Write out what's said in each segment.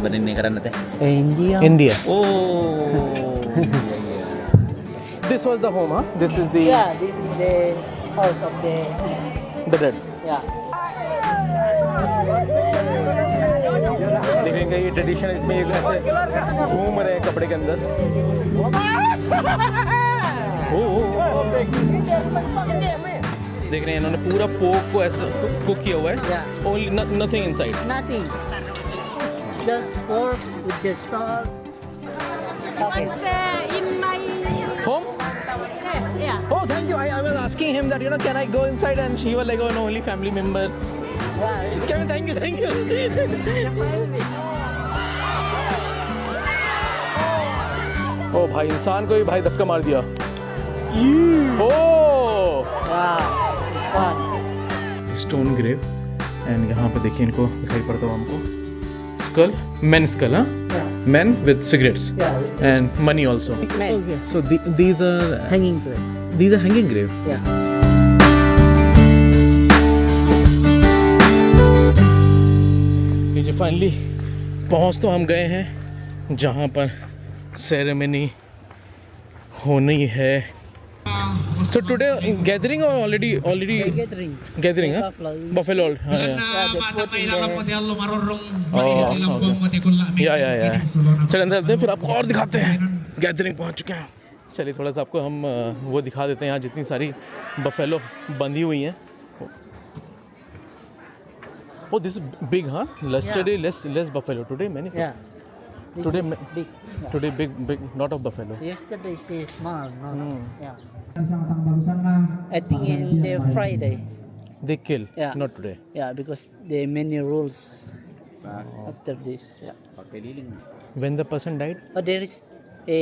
Banin negara nate. India. India. Oh. This was the home, huh? This is the Yeah, this is the house of the. dead. Yeah. देखेंगे ये tradition इसमें एक ऐसे घूम रहे हैं कपड़े के अंदर। देख रहे हैं इन्होंने पूरा पोक को ऐसे कुक किया हुआ है। Yeah. Only nothing inside. Nothing. Just pork with the salt. Okay. In my Home? yeah. Oh, thank you. I was asking him that can I go inside, and she was like, oh no, only family member. Yeah. Kevin, thank you. ओ भाई इंसान को ही भाई धक्का मार दिया। Oh Wow. It's fun. Stone grave and यहाँ पे देखिए इनको दिखाई पड़ता है हमको स्कल मेन स्कल हाँ Yeah. men with cigarettes Yeah. and money also. Man. So these are Hanging grave. hanging grave. Yeah. ये फाइनली पहुंच तो हम गए हैं जहां पर सेरेमनी होनी है। So today gathering or already Gathering. huh? Buffalo. हाँ, yeah. Yeah, they put in the. या चल अंदर चलते हैं फिर आपको और दिखाते हैं। गैदरिंग पहुंच चुके हैं। चलिए थोड़ा सा आपको हम वो दिखा देते हैं यहाँ जितनी सारी बफेलो बंधी हुई हैं। ओ दिस बिग हाँ yesterday less buffalo today many Yeah. This Today is ma- big. Yeah. today big not of buffalo. Yesterday is small. No. Yeah. I I think in the Friday. They kill Yeah. not today. Yeah, because there are many rules after this. Yeah. Pakai liling. When the person died Oh, there is a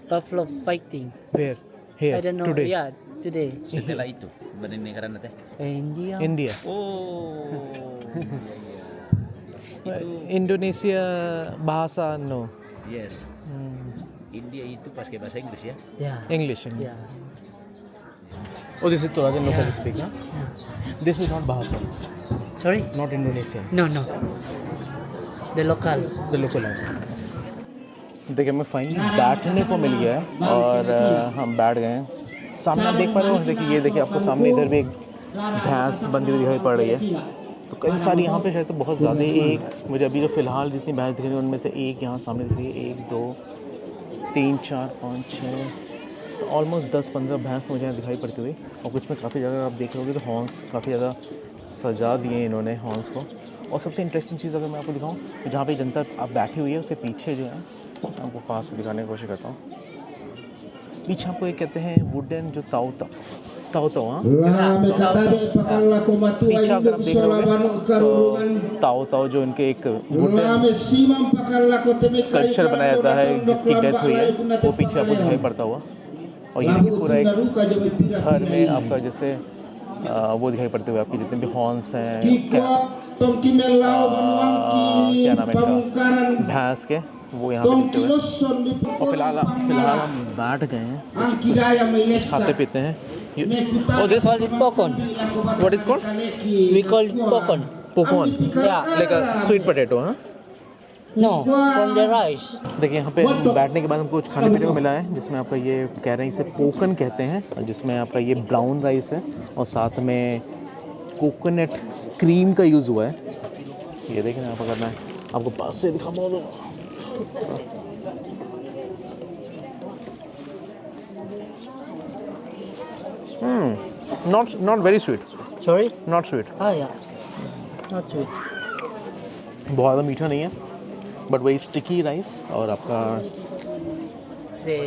buffalo fighting. where here I don't know. today Yeah, today. Setelah itu banin negara nate. India. India Oh. Itu Indonesia bahasa no yes. India itu pakai bahasa Inggris ya. Yeah. English. Yeah. Oh this is Torajan local speak huh? This is not bahasa Sorry? not Indonesian No. The local. the local language. देखिए हमें finally बैठने को मिल गया है और हम बैठ गए हैं। सामने आप देख पा रहे हो देखिए आपको सामने इधर भी एक भैंस बंधी हुई दिखाई पड़ रही है। तो कई सारी यहाँ पे शायद तो बहुत ज़्यादा एक मुझे अभी जो फ़िलहाल जितनी भैंस दिख रही है उनमें से एक यहाँ सामने दिख रही है 1 2 3 4 5 6 ऑलमोस्ट 10-15 भैंस तो मुझे यहाँ दिखाई पड़ती हुई और कुछ में काफ़ी जगह आप देख रहे होगे तो हॉर्न्स काफ़ी ज़्यादा सजा दिए इन्होंने हॉर्न्स को। और सबसे इंटरेस्टिंग चीज़ अगर मैं आपको दिखाऊँ तो जहाँ पे जनता आप बैठी हुई है उसके पीछे जो है आपको पास से दिखाने की कोशिश करता हूँ। पीछे आपको एक कहते हैं वुडन जो ताऊ हाँ पीछे अगर आप देख रहे होगे तो ताऊ जो इनके एक वुडन स्कल्पचर बनाया जाता है जिसकी डेथ हुई है वो पीछे आपको दिखाई पड़ता हुआ। और ये देखिए पूरा एक घर में आपका जैसे वो दिखाई पड़ते हुए आपके जितने भी हॉर्न्स हैं क्या नाम है इनका भैंस के वो यहाँ पे दिखते हुए। और फिलहाल हम बैठ गए हैं कुछ खाते पीते हैं। Oh this Call it pokon. what is called We call it pokon. popcorn Yeah. like a sweet potato हाँ। No, from the rice. देखिए यहाँ पे बैठने के बाद हमको कुछ खाने पीने को मिला है जिसमें आपका ये कह रहे हैं इसे पोकन कहते हैं और जिसमें आपका ये ब्राउन राइस है और साथ में कोकोनट क्रीम का यूज़ हुआ है। ये देखिए यहाँ पर करना है आपको पास से दिखा पाऊँ not very sweet Sorry? not sweet Oh yeah. Not sweet. बहुत ज़्यादा मीठा नहीं है बट वही स्टिकी राइस और आपका The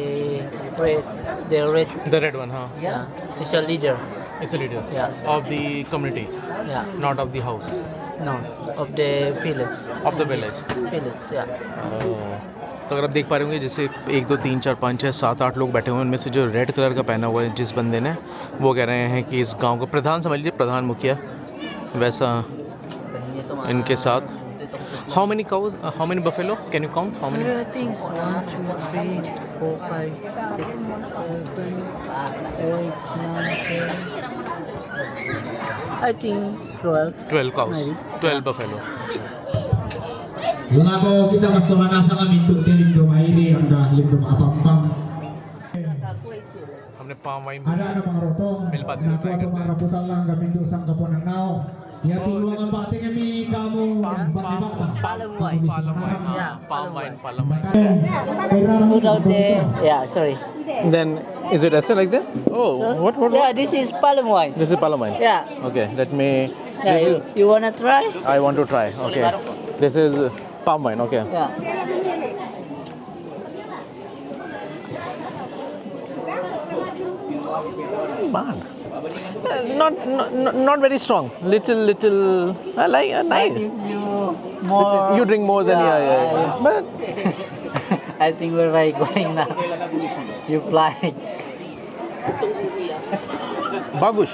red. the red one हाँ Yeah. It's a leader. it's a leader Yeah. of the community Yeah. not of the house No, of the village. of the village Village. Yeah. तो अगर आप देख पा रहे होंगे जैसे 1 2 3 4 5 6 7 8 लोग बैठे हुए हैं उनमें से जो रेड कलर का पहना हुआ है जिस बंदे ने वो कह रहे हैं कि इस गांव का प्रधान समझ लीजिए प्रधान मुखिया वैसा इनके साथ। How many cows how many buffalo can you count how many I think it's 1, 2, 3, 4, 5, 6, 7, 8, 9, 10. I think 12. 12 cows Maybe. 12 buffalo Lago kita masuk nasa kami untuk lindo mairi anda lindo apa-apa. हमने palm wine Ada mga roto. Milpat Na try tuwa mga raputan lang kami doon sang kapunan nao. Ya tulungan ang bate kami kamu bata. Palm wine. Yeah, palm wine, palm wine. Put out there. Yeah, sorry. Then is it also like that? Oh, So, what? Yeah, this is palm wine. This is palm wine. Yeah. Okay, let me. Yeah, you wanna try? I want to try. Okay, this is palm wine. Okay. Yeah. Man. Not very strong. Little. I like nice. You more. You drink more than yeah. But I think where are you going now? You fly. bagus.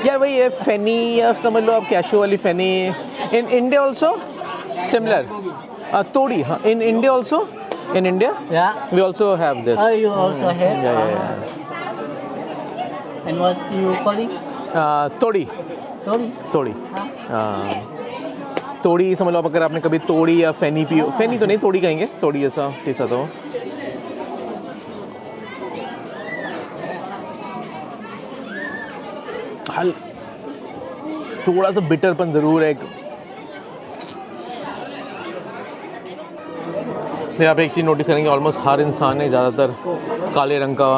यार वही है फेनी या समझ लो आप cashew वाली feni in India also similar तोड़ी हाँ in India also in India Yeah. We also have this Oh, you also have? yeah. And what you calling? तोड़ी Tori? तोड़ी समझ लो आप अगर आपने कभी तोड़ी या फेनी पियो फेनी तो नहीं तोड़ी कहेंगे तोड़ी ऐसा टेस्ट आता हो थोड़ा सा बिटरपन ज़रूर है यहाँ पे एक चीज़ नोटिस करेंगे ऑलमोस्ट हर इंसान ने ज़्यादातर काले रंग का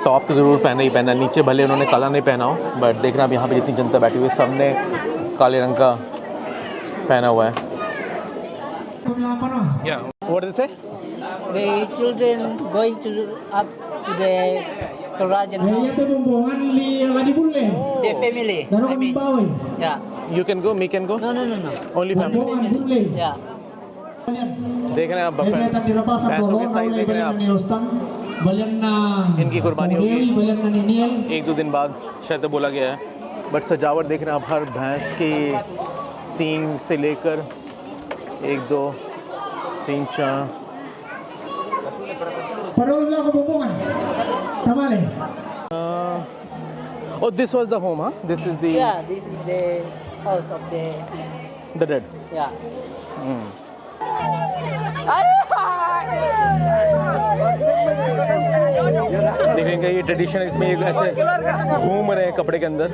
टॉप तो ज़रूर पहना ही पहना नीचे भले उन्होंने काला नहीं पहना हो बट देखना अब यहाँ पे जितनी जनता बैठी हुई है सब ने काले रंग का पहना हुआ है What did it say? The children going to up to the Torajan home. Ito bumbungan li lagi bulle. The family. Daro I kami mean, bawi. yeah. You can go, me can go. No. Only family. Bumbungan bulle. Yeah. देख रहे हैं आप Kita dirapasan भैंसों के size देख रहे हैं आप ni Ustam. Balian na इनकी कुर्बानी होगी balian na Niniel. 1-2 दिन बाद शायद बोला गया है बट सजावट देख रहे हैं आप हर भैंस के सींग से लेकर 1 2 3 4 Pero wala ko bumbungan. Tamale. Oh, this was the home, huh? This is the Yeah, this is the house of the dead. yeah. देखेंगे ये ट्रेडिशन इसमें ये ऐसे घूम रहे हैं कपड़े के अंदर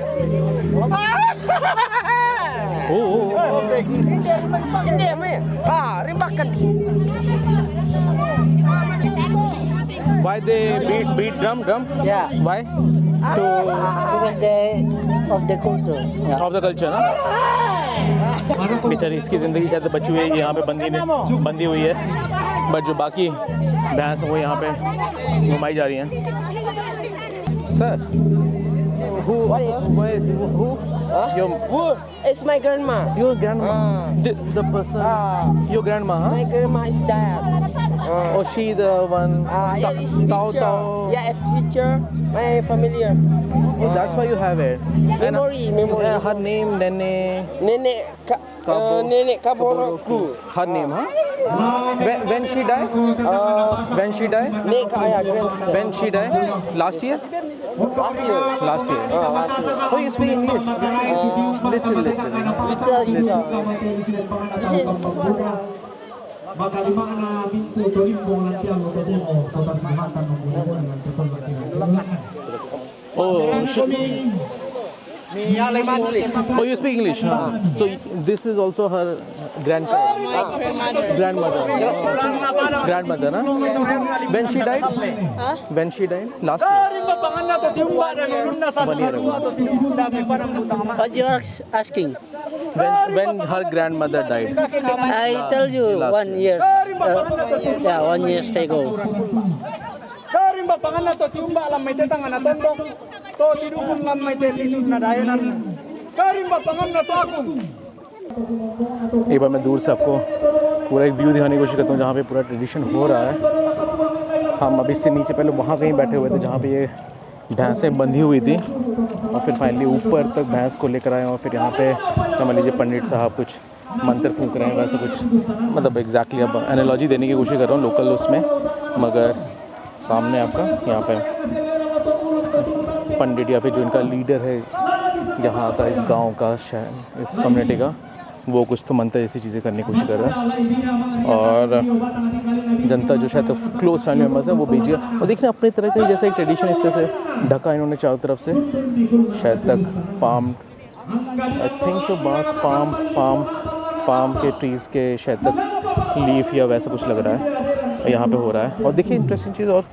Why they beat drum? Yeah. Why? Because they of the culture. Yeah. Of the culture, ना? बेचारी इसकी ज़िंदगी शायद बची हुई है यहाँ पे बंदी हुई है बट जो बाकी भैंस वो यहाँ पे घुमाई जा रही हैं sir It's my grandma. your grandma the person your grandma My huh? grandma is dead. Oh she the one Yeah, it's Tao picture. Tao Yeah, it's picture. My familiar. oh, that's why you have it Memory. her name Nene Nenek Nenek Kaboroku. her name huh? when she died when she died Nek Ayah grandson. when she died last year Last year. last year Last year. oh you speak English little Little. Maka lima na pintu torimbong lantiang o pedemo total sahatan menggunakan dengan cepat oh oh you speak English huh? So this is also her grandmother na when she died last year 1 year ago What you asking? when her grandmother died I tell you Last 1 year. Yeah, 1 year ago. Karimba pangan to tiumba alam may tetang na tondok to tidukun lam may telisud na dayanan karimba pangan na to akong एक बार मैं दूर से आपको पूरा एक view दिखाने की कोशिश करता हूँ जहाँ पे पूरा ट्रेडिशन हो रहा है हम अभी से नीचे पहले वहाँ कहीं बैठे हुए थे जहाँ पे ये भैंसें बंधी हुई थी और फिर फाइनली ऊपर तक भैंस को लेकर आए और फिर यहाँ पे समझ लीजिए पंडित साहब कुछ मंत्र फूंक रहे हैं वैसा कुछ मतलब एग्जैक्टली अब एनालॉजी देने की कोशिश कर रहा हूँ लोकल उसमें मगर सामने आपका यहाँ पे पंडित या फिर जो इनका लीडर है यहाँ का, इस गांव का, इस कम्युनिटी का वो कुछ तो मंत्र जैसी चीज़ें करने की कोशिश कर रहा है। और जनता जो शायद क्लोज फैमिली मेम्बर्स है वो भेजिएगा। और देखना अपनी तरह का जैसा एक ट्रेडिशन इस तरह से ढका इन्होंने चारों तरफ से, शायद तक पाम, आई थिंक सो, बांस, पाम के ट्रीज़ के शायद तक लीफ या वैसा कुछ लग रहा है यहाँ पे हो रहा है। और देखिए इंटरेस्टिंग चीज़, और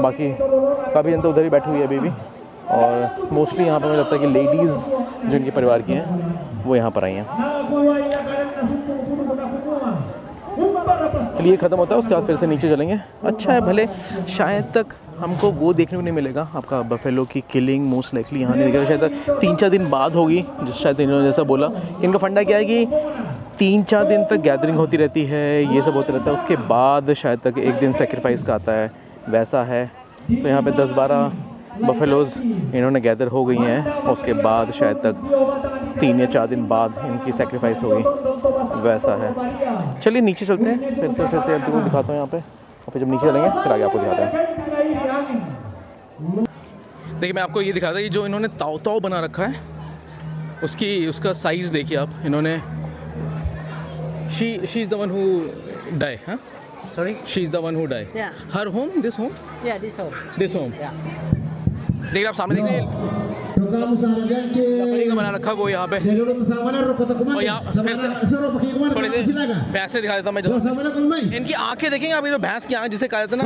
बाकी काफ़ी जनता उधर ही बैठी हुई है अभी भी। और मोस्टली यहाँ पर मुझे लगता है कि लेडीज़ जिनके परिवार की हैं वो यहाँ पर आई हैं। चलिए ये ख़त्म होता है, उसके बाद फिर से नीचे चलेंगे। अच्छा है, भले शायद तक हमको वो देखने को नहीं मिलेगा, आपका बफेलो की किलिंग मोस्ट लाइकली यहाँ नहीं दिखेगा, शायद तक 3-4 दिन बाद होगी, जो शायद इन्होंने जैसा बोला। इनका फंडा क्या है कि 3-4 दिन तक गैदरिंग होती रहती है, ये सब होता रहता है, उसके बाद शायद तक एक दिन सेक्रीफाइस का आता है, वैसा है। तो यहाँ पे 10-12 बफेलोज़ इन्होंने गैदर हो गई हैं, और उसके बाद शायद तक 3 या 4 दिन बाद इनकी सेक्रीफाइस होगी, वैसा है। चलिए नीचे चलते हैं, फिर से आपको दिखाता हूँ यहाँ पे, और फिर जब नीचे चलेंगे फिर आगे आपको दिखाते हैं। देखिए मैं आपको ये दिखाता कि जो इन्होंने ताव बना रखा है उसका साइज़ देखिए आप। इन्होंने she is the one who die, हाँ, Sorry? She is the one who die. Yeah. Her home, this home, Yeah, this home. This home. Yeah. देखिए आप सामने देखिए लकड़ी का बना रखा है वो यहाँ पे। और यहाँ फिर से थोड़ी देर भैंसे दिखा देता हूँ मैं जो। इनकी आंखें देखेंगे आप, ये जो भैंस की आंख जिसे कहा जाता है ना,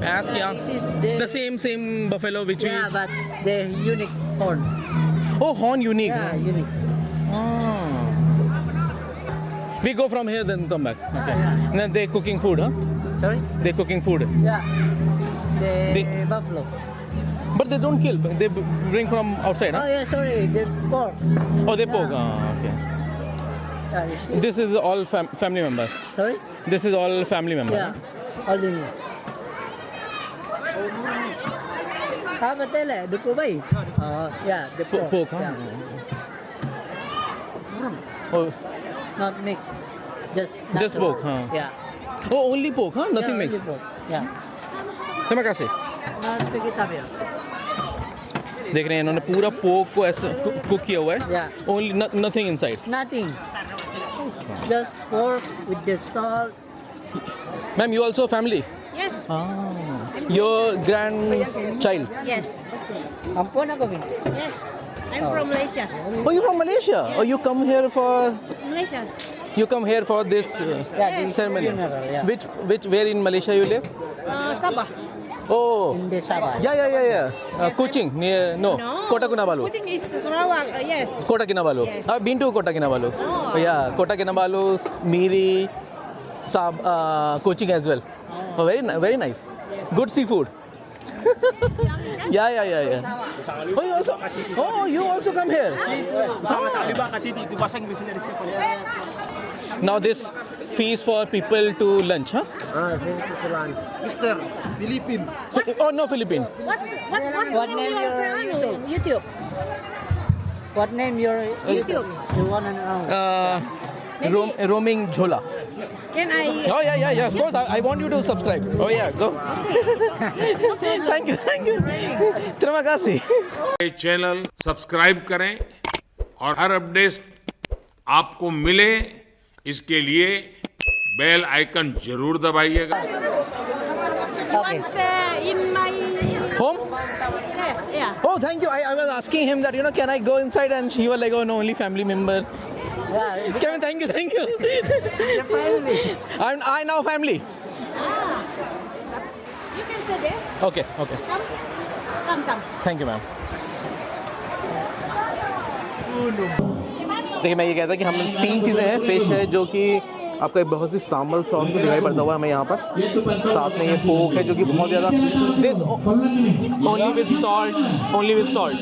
भैंस की आंख, This is the the same buffalo which we, yeah, but the unique horn. oh horn unique, Yeah, unique. we go from here then come back, okay, Yeah. and then they cooking food, huh, Sorry? they cooking food, Yeah. The buffalo. but they don't kill, they bring from outside, Oh huh? yeah, sorry, the pork. Oh they poke, okay. Yeah, you see? This is all family member, Sorry? this is all family member, Yeah. All in here. Ah, betul lah, duku bay. Yeah, the pork. pork, huh? Yeah. Oh, Not mixed. Just Just pork, huh? Yeah. oh only pork, huh, nothing Yeah, mixed, only pork. Yeah. terima kasih। Not vegetarian. देख रहे हैं इन्होंने पूरा पोक को ऐसे cook किया हुआ है, Yeah. Only nothing inside. Nothing. Just pork with the salt. Ma'am you also family? Yes. Your grand child? Yes. Ampun ako min. Yes. I'm from Malaysia. Oh, you from Malaysia? Oh, you come here for Malaysia. this Yeah, this ceremony? funeral, yeah. Which where in Malaysia you live? Sabah. Oh, In the Sabah. yeah. Kuching near No. Kota Kinabalu. Kuching is Sarawak. Yes. Kota Kinabalu. Yes. I've been to Kota Kinabalu. Oh. Yeah, Kota Kinabalu, Miri, Kuching as well. Oh, very nice. Yes. Good seafood. Yeah. Oh, you also come here. Now this feast for people to lunch, huh? Mr. Philippine. Oh no, Philippine. What name your YouTube. What name your YouTube. You want to know? Roaming Jhola. Can I? Oh yeah. Of course, I want you to subscribe. Oh yeah, go. Thank you. Terima kasih. Channel subscribe करें और हर update आपको मिले इसके लिए bell icon जरूर दबाइएगा। Once in my Home? yeah. Oh, thank you. I was asking him that, can I go inside, and he was like, oh no, only family member. Yeah. Kevin, thank you. I now family. You can sit there. Okay. Come. Thank you ma'am. देखिए मैं ये कहता कि हम 3 चीज़ें हैं। Fish है जो कि आपका बहुत सी सांबल सॉस में दिखाई पड़ता हुआ हमें यहाँ पर। साथ में ये पोक है जो कि बहुत ज़्यादा दिस ओनली विद सॉल्ट।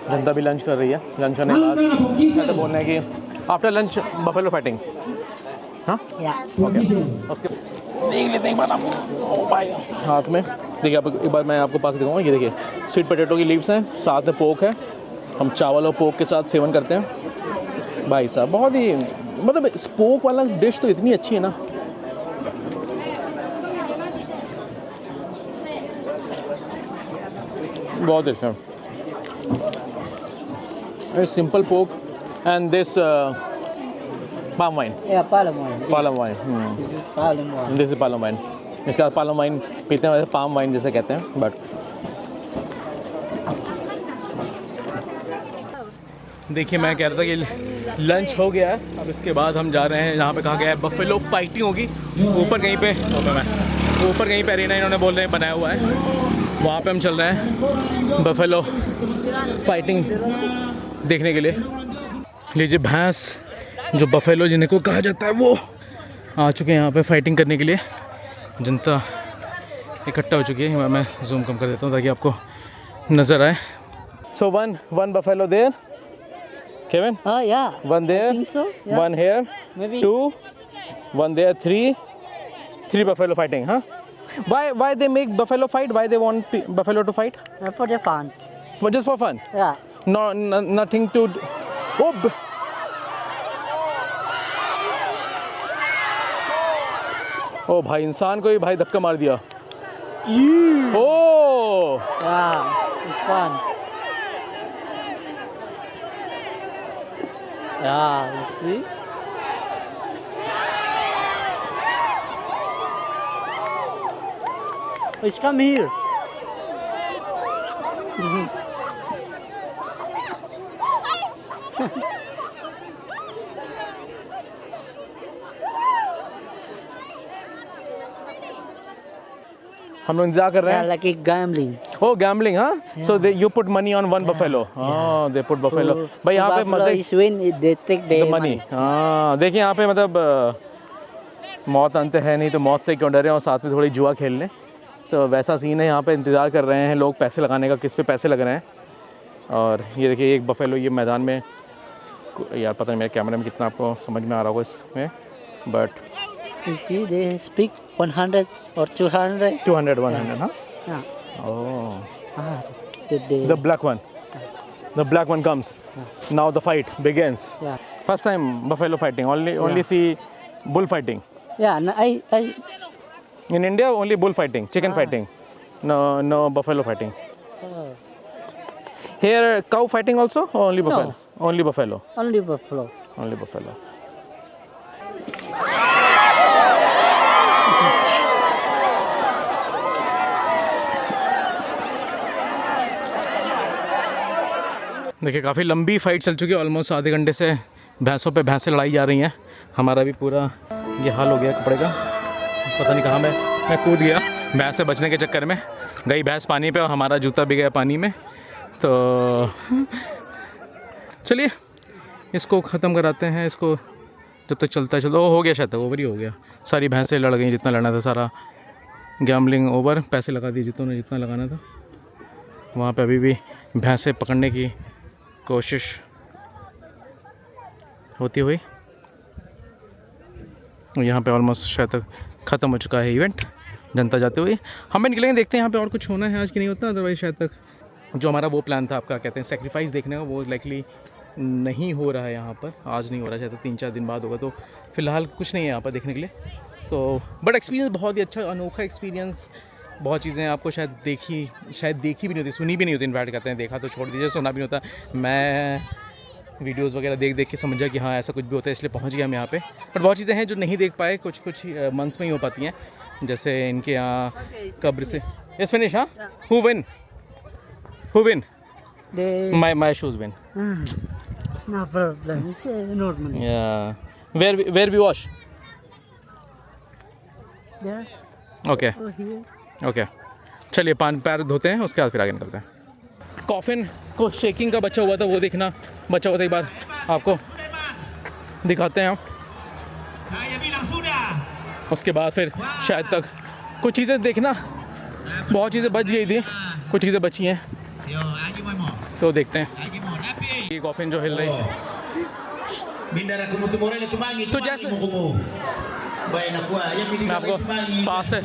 जनता भी लंच कर रही है। लंच करने के बाद मैं तो बोलना है कि आफ्टर लंच बफेलो फाइटिंग, हाँ ओके। देख लेते हैं हाथ में। देखिए आप एक बार मैं आपको पास दिखाऊंगा। ये देखिए स्वीट पोटैटो की लीव्स हैं, साथ में पोक है। हम चावल और पोक के साथ सेवन करते हैं भाई साहब। बहुत ही मतलब पोक वाला डिश तो इतनी अच्छी है ना। बहुत अच्छा। simple pork and this palm wine. Yeah, palm wine. Yes. Palm wine. This is palm wine. This is palm wine. इसका palm wine पीते हैं, palm wine जैसे कहते हैं, but देखिए मैं कह रहा था कि लंच हो गया है। अब इसके बाद हम जा रहे हैं जहाँ पे कहा गया है बफेलो फाइटिंग होगी ऊपर कहीं पे, ऊपर कहीं पे अरीना इन्होंने बोल रहे हैं बनाया हुआ है, वहाँ पे हम चल रहे हैं बफेलो फाइटिंग देखने के लिए। लीजिए भैंस जो बफेलो जिन्हें को कहा जाता है वो आ चुके हैं यहाँ पे फाइटिंग करने के लिए। जनता इकट्ठा हो चुकी है। मैं जूम कम कर देता हूँ ताकि आपको नज़र आए। So one buffalo there Kevin? Oh yeah. One there, I think so. Yeah. one here, Maybe. 2, one there, 3 buffalo fighting, huh? Why they make buffalo fight? Why they want buffalo to fight? For the fun. Just for fun? Yeah. No, nothing to. Oh. ओ भाई इंसान को ही भाई धक्का मार दिया। Oh. Yeah, it's fun. Yeah, you see? It's come here. हम लोग इंतजार कर रहे Yeah, हैं। like a gambling. Oh, gambling, huh? So you put money on one buffalo. Oh, they put buffalo. भाई यहाँ पे Buffalo is win, they take the money. हाँ देखिए यहाँ पे मतलब मौत अंत है नहीं तो मौत से क्यों डरे और साथ में थोड़ी जुआ खेल लें, तो वैसा सीन है। यहाँ पे इंतज़ार कर रहे हैं लोग पैसे लगाने का, किस पे पैसे लग रहे हैं। और ये देखिए एक बफेलो ये मैदान में, यार पता नहीं मेरे कैमरे में कितना आपको समझ में आ रहा होगा इसमें, but You see, they speak 100 or 200. 200, 100, हाँ? Yeah. Oh. Ah, The black one. The black one comes. Now the fight begins. Yeah. First time buffalo fighting. Only see bull fighting. Yeah, and I In India only bull fighting, chicken fighting. No buffalo fighting. Here cow fighting also or only buffalo? No. Only buffalo. only buffalo. Only buffalo. देखिए काफ़ी लंबी fight चल चुकी है, almost आधे घंटे से भैंसों पे भैंसें लड़ाई जा रही हैं। हमारा भी पूरा ये हाल हो गया कपड़े का, पता नहीं कहाँ मैं कूद गया भैंस से बचने के चक्कर में। गई भैंस पानी पे और हमारा जूता भी गया पानी में। तो चलिए इसको ख़त्म कराते हैं, इसको जब तक चलता है चलता। हो गया शायद ओवर ही हो गया, सारी भैंसें लड़ गई जितना लड़ना था, सारा गैम्बलिंग ओवर, पैसे लगा दिए जितना लगाना था। वहाँ पे अभी भी भैंसें पकड़ने की कोशिश होती हुई। यहाँ पे ऑलमोस्ट शायद तक ख़त्म हो चुका है इवेंट, जनता जाते हुए। हमें निकलेंगे, देखते हैं यहाँ पे और कुछ होना है आज कि नहीं होता। अदरवाइज शायद तक जो हमारा वो प्लान था आपका कहते हैं सेक्रीफाइस देखने का, वो लाइकली नहीं हो रहा है यहाँ पर, आज नहीं हो रहा, शायद 3-4 दिन बाद होगा। तो फ़िलहाल कुछ नहीं है यहाँ पर देखने के लिए। तो बट एक्सपीरियंस बहुत ही अच्छा, अनोखा एक्सपीरियंस। बहुत चीज़ें आपको शायद देखी भी नहीं होती, सुनी भी नहीं होती। इन्वाइट करते हैं, देखा तो छोड़ दीजिए, सुना भी नहीं होता। मैं वीडियोस वगैरह देख के समझा कि हाँ ऐसा कुछ भी होता है, इसलिए पहुंच गया हम यहाँ पे। बट बहुत चीज़ें हैं जो नहीं देख पाए, कुछ मंथ्स में ही हो पाती हैं। जैसे इनके यहाँ कब्र से इस फिनिश। हाँ, who win my shoes win. It's no problem. It's normal. Yeah. Where we wash? There. Okay. Oh, here. Okay चलिए पैर धोते हैं, उसके बाद फिर आगे निकलते हैं। कॉफिन को शेकिंग का बचा हुआ था, वो देखना बचा हुआ था, एक बार आपको दिखाते हैं हम। उसके बाद फिर शायद तक कुछ चीज़ें देखना, बहुत चीज़ें बच गई थी, कुछ चीज़ें बची हैं तो देखते हैं। ये कॉफिन जो हिल रही है, तो जैसे मैं आपको पास से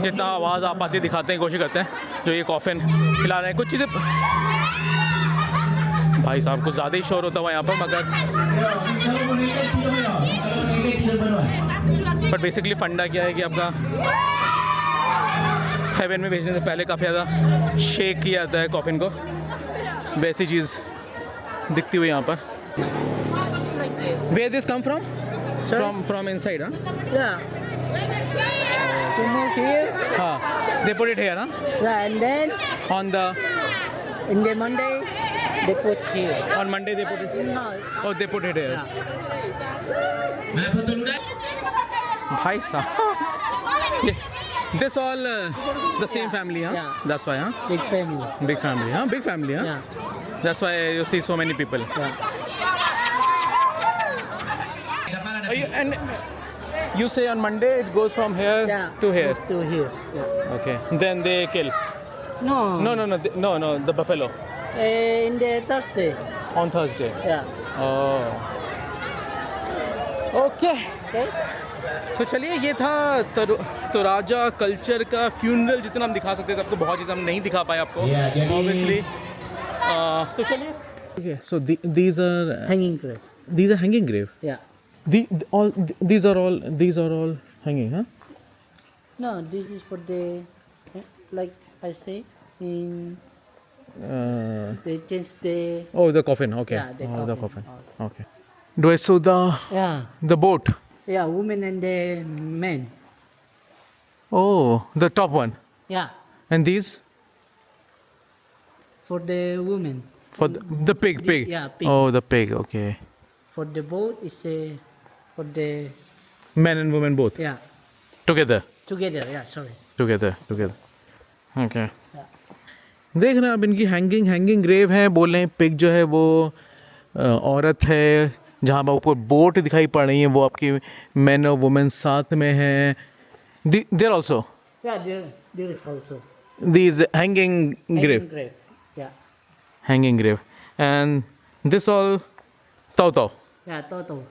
जितना आवाज़ आ पाती दिखाते हैं, कोशिश करते हैं। जो ये कॉफिन हिला रहे हैं, कुछ चीज़ें भाई साहब कुछ ज़्यादा ही शोर होता हुआ यहाँ पर, मगर बट बेसिकली फंडा क्या है कि आपका हेवन में भेजने से पहले काफ़ी ज़्यादा शेक किया जाता है कॉफिन को। वैसी चीज़ दिखती हुई यहाँ पर. Where this come from? From inside, huh? Yeah. To move here. They put it here, huh? Yeah, and then On the in the Monday they put here. on Monday they put it. No. Oh, they put it here. Yeah. Bhai साहब. This all the same family, huh? Yeah. That's why, huh? Big family. Big family, huh? Big family, huh? Yeah. That's why you see so many people. Yeah. And you say on Monday it goes from here Yeah. to here. To here. Yeah. Okay. Then they kill. No. No, the buffalo In the Thursday. on Thursday. Yeah. Oh. Okay. Okay. तो चलिए ये था Toraja culture का funeral. जितना हम दिखा सकते थे आपको, बहुत चीज़ हम नहीं दिखा पाए आपको ऑब्वियसली. तो चलिए. Okay, so these are Hanging grave. hanging grave. Yeah. These are all hanging, huh? No, this is for the, like I say, in they change the. Oh, the coffin. Okay. Yeah, the coffin. coffin. Okay. Do I saw Yeah. the boat? Yeah, women and the men. Oh, the top one. Yeah, And these for the women. for the pig. Yeah, pig. Oh, the pig. Okay. For the boat is for the Men and women both yeah together. together. Yeah, sorry. together. Okay. Yeah. देख रहे हैं आप, इनकी hanging grave है. बोल रहे हैं pig जो है वो औरत है. जहाँ पर ऊपर बोट दिखाई पड़ रही है वो आपकी मैन और वुमेन साथ में हैं. There also Yeah, there is also these hanging hanging grave. grave. Yeah, Hanging grave. And this all Tao. yeah, total.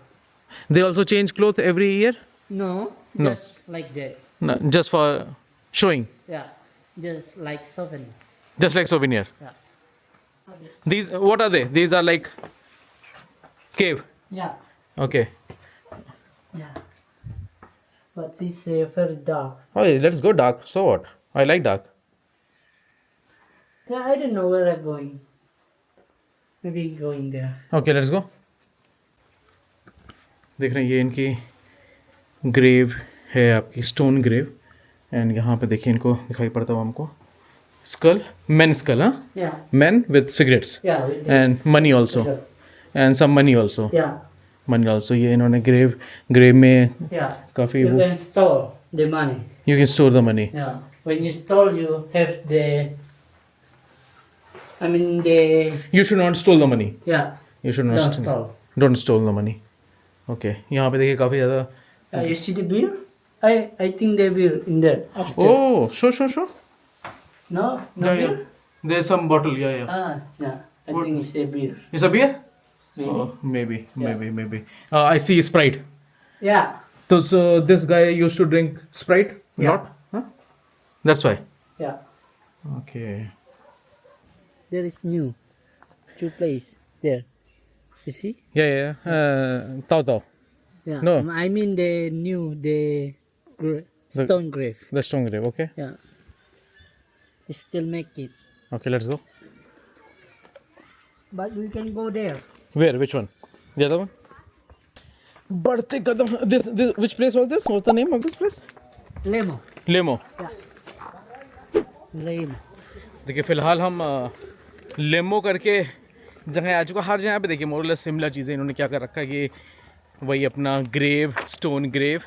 They also change clothes every year? No, No. just like that. No, just for showing, Yeah, just like souvenir. just like souvenir. Yeah. These, what are they? These are like cave. Yeah, Okay. yeah. But it's very dark. Oh, let's go dark. So what? I like dark. Yeah, I don't know where I'm going. Maybe going there. Okay, let's go. देख रहे हैं ये इनकी grave है, आपकी stone grave. And यहाँ पे देखिए इनको दिखाई पड़ता हुआ हमको स्कल, मेन स्कल. हाँ, Yeah, men with cigarettes yeah. With this. And money also, and some money also. Yeah, money also. ये इन्होंने ग्रेव में yeah. काफ़ी You can store the money. You can store the money. Yeah. When you store, you have the. I mean the. You should not stole the money. Yeah. You should Don't not store. Don't stole the money. Okay. यहाँ पे देखिए काफ़ी ज़्यादा. You see the bill? I think the bill in there. Upstairs. Oh, show. No, no bill. There some bottle. या Yeah. I think it's a bill. It's a beer. Maybe. Oh, maybe. I see Sprite. Yeah. So this guy used to drink Sprite a Yeah. lot? Huh? That's why. Yeah. Okay. There is new. Two place there. You see? Yeah. Tao. Yeah. No. I mean the new stone grave. The stone grave. Okay. Yeah. You still make it, Okay, let's go. but we can go there. Where? Which one? The other one? बढ़ते कदम. This. Which place was this? What's the name of this place? Lemo. Lemo. Lemo. देखिए फ़िलहाल हम लेमो करके जगह आ चुका. हर जगह पे देखिए मोरलेस सिमिलर चीज़ें इन्होंने क्या कर रखा है कि वही अपना ग्रेव, स्टोन ग्रेव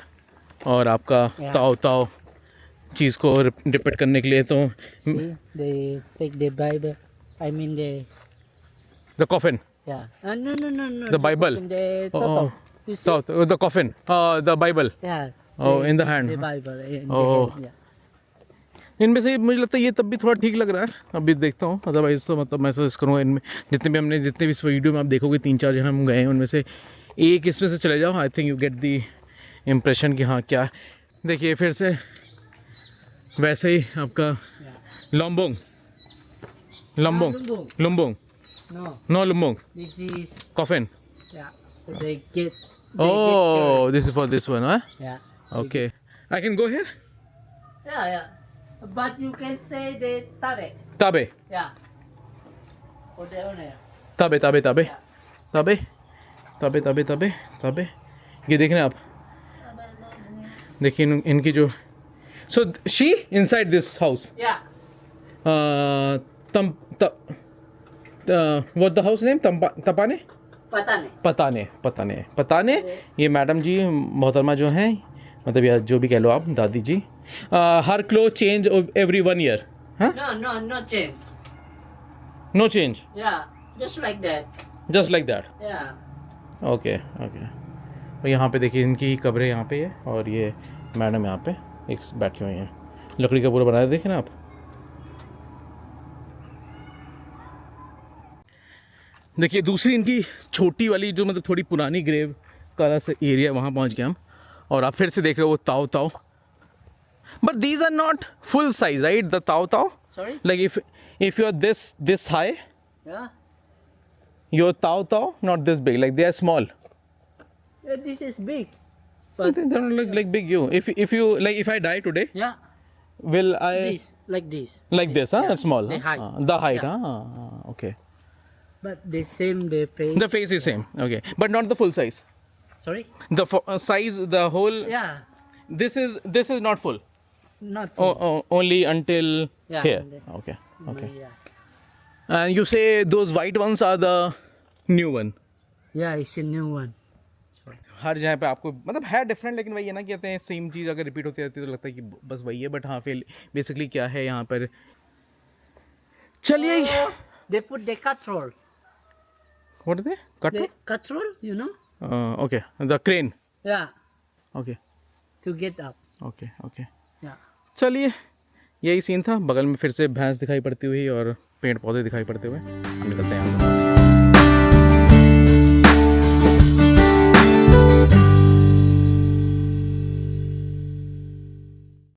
और आपका ताओ चीज़ को डिपेक्ट करने के लिए. तो See, they take the Bible. I mean the coffin. yeah. No. The Bible. In the toto. You see? Tao, the coffin, the Bible. Yeah. Oh, in the hand. The Bible. In Oh. the hand, yeah. इनमें से मुझे लगता है ये तब भी थोड़ा ठीक लग रहा है. अभी देखता हूँ. अदरवाइज तो मतलब मैं सजेस्ट करूँगा इनमें जितने भी इस वीडियो में आप देखोगे 3-4 जहाँ हम गए हैं उनमें से एक इसमें से चले जाओ. I think you get the impression कि हाँ क्या. देखिए फिर से वैसे ही आपका लुम्बोंग. No. नो लुम्बोंग. This is coffin. yeah. They get. Oh, this is for this one, huh? Yeah. Okay. I can go here? Yeah. But you can say the tabe. Tabe. Yeah. For the owner. तबे तबे तबे तबे तबे तबे तबे तबे ये देख रहे हैं आप, देखिए इनकी जो, so she inside this house, Yeah. तम व्हाट द हाउस नेम, तपाने पताने ये मैडम जी मोहतरमा जो हैं, मतलब या जो भी कह लो आप, दादी जी, her cloth change every 1 year, हाँ? No change. No change, Yeah, just like that. Just like that. Yeah. Okay okay. और यहाँ पे देखिए इनकी कब्रें यहाँ पे है, और ये मैडम यहाँ पे एक बैठी हुई हैं, लकड़ी का पूरा बनाया, देखें ना आप। देखिए दूसरी इनकी छोटी वाली जो मतलब थोड़ी पुरानी ग्रेव का एरिया, वहाँ पहुँच गए हम, और आप फिर से देख रहे हो वो tau tau, but these are not full size right, the tau tau, Sorry? Like if you are this high, Yeah. your tau tau not this big, like they are small, Yeah, this is big. but they don't look like big. You if you like, if I die today, Yeah. will I This like this. like this, huh? Yeah, Small, the huh? height. The height, Yeah. huh? Okay, But the same the face. the face is same, okay, but not the full size, Sorry? the size, the whole, Yeah. this is not full, Not. only until Yeah, here, and okay, okay. Yeah. And you say those white ones are the new one? Yeah, it's a new one. हर जगह पे आपको मतलब है different, लेकिन वही है ना, कहते हैं सेम चीज़ अगर रिपीट होती रहती है तो लगता है कि बस वही है, बट हाँ फिर बेसिकली क्या है यहाँ पर। चलिए, They put the control. What is The control, you know? Okay, the crane, Yeah. Okay To get up. Okay okay. Yeah. चलिए, यही सीन था। बगल में फिर से भैंस दिखाई पड़ती हुई और पेड़ पौधे दिखाई पड़ते हुए, हम निकलते हैं यहाँ से।